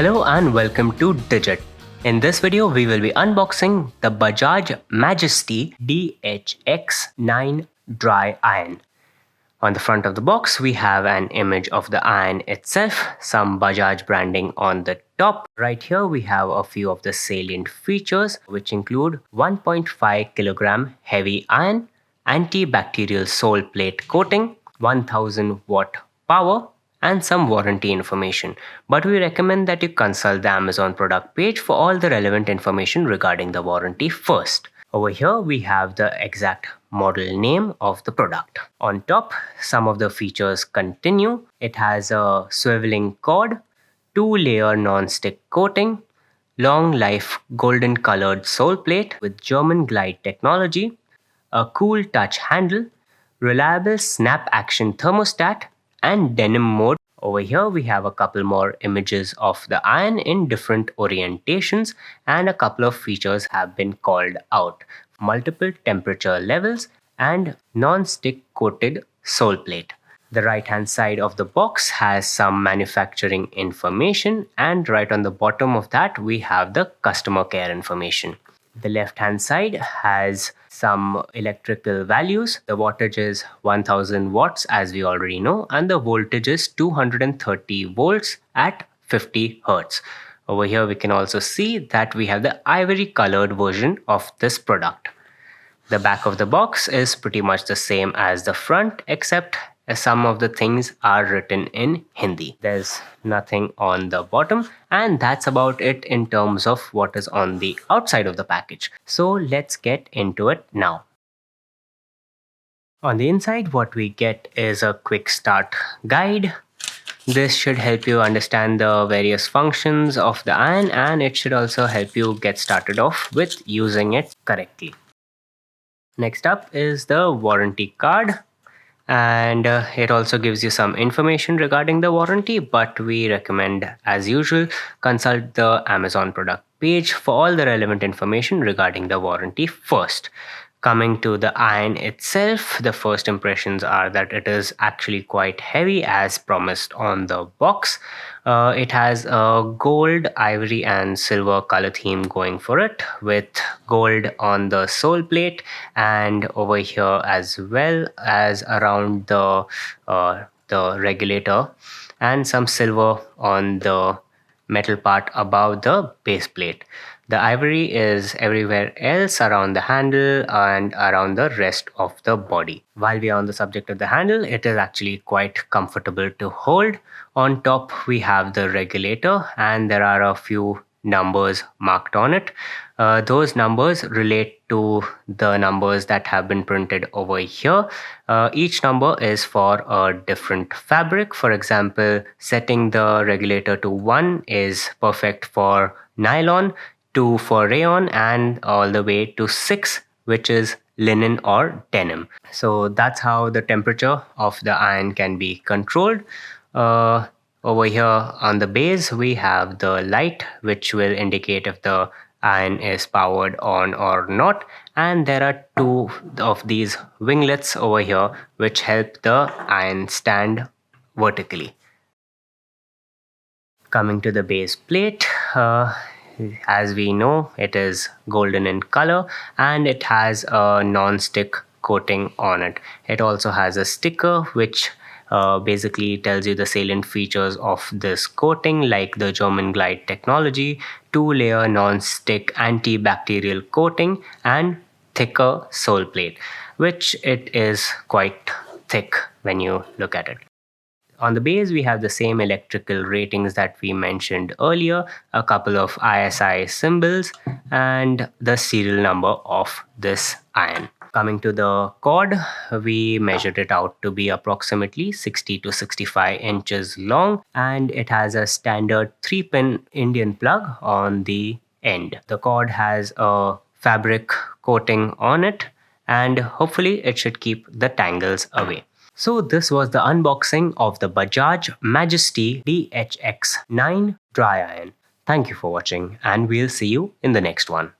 Hello and welcome to Digit. In this video, we will be unboxing the Bajaj Majesty DHX-9 dry iron. On the front of the box, we have an image of the iron itself, some Bajaj branding on the top. Right here, we have a few of the salient features, which include 1.5 kilogram heavy iron, antibacterial sole plate coating, 1000 watt power, and some warranty information. But we recommend that you consult the Amazon product page for all the relevant information regarding the warranty first. Over here, we have the exact model name of the product. On top, some of the features continue. It has a swiveling cord, 2-layer non-stick coating, long life golden colored sole plate with German glide technology, a cool touch handle, reliable snap action thermostat, and denim mode. Over here we have a couple more images of the iron in different orientations, and a couple of features have been called out. Multiple temperature levels and non-stick coated sole plate. The right hand side of the box has some manufacturing information, and right on the bottom of that we have the customer care information. The left hand side has some electrical values. The wattage is 1000 watts as we already know, and the voltage is 230 volts at 50 hertz. Over here we can also see that we have the ivory colored version of this product. The back of the box is pretty much the same as the front, except some of the things are written in Hindi. There's nothing on the bottom, and that's about it in terms of what is on the outside of the package. So let's get into it now. On the inside, what we get is a quick start guide. This should help you understand the various functions of the iron, and it should also help you get started off with using it correctly. Next up is the warranty card, and it also gives you some information regarding the warranty, but we recommend, as usual, consult the Amazon product page for all the relevant information regarding the warranty first. Coming to the iron itself, the first impressions are that it is actually quite heavy as promised on the box. It has a gold, ivory and silver color theme going for it, with gold on the sole plate and over here, as well as around the regulator, and some silver on the metal part above the base plate. The ivory is everywhere else around the handle and around the rest of the body. While we are on the subject of the handle, it is actually quite comfortable to hold. On top we have the regulator, and there are a few numbers marked on it. Those numbers relate to the numbers that have been printed over here. Each number is for a different fabric. For example, setting the regulator to 1 is perfect for nylon, 2 for rayon, and all the way to 6, which is linen or denim. So that's how the temperature of the iron can be controlled. Over here on the base we have the light, which will indicate if the iron is powered on or not, and there are 2 of these winglets over here which help the iron stand vertically. Coming to the base plate, as we know, it is golden in color and it has a non-stick coating on it. It also has a sticker which basically tells you the salient features of this coating, like the German glide technology, 2-layer non-stick antibacterial coating, and thicker sole plate, which it is quite thick when you look at it. On the base, we have the same electrical ratings that we mentioned earlier, a couple of ISI symbols, and the serial number of this iron. Coming to the cord, we measured it out to be approximately 60 to 65 inches long, and it has a standard 3-pin Indian plug on the end. The cord has a fabric coating on it, and hopefully it should keep the tangles away. So this was the unboxing of the Bajaj Majesty DHX-9 dry iron. Thank you for watching, and we'll see you in the next one.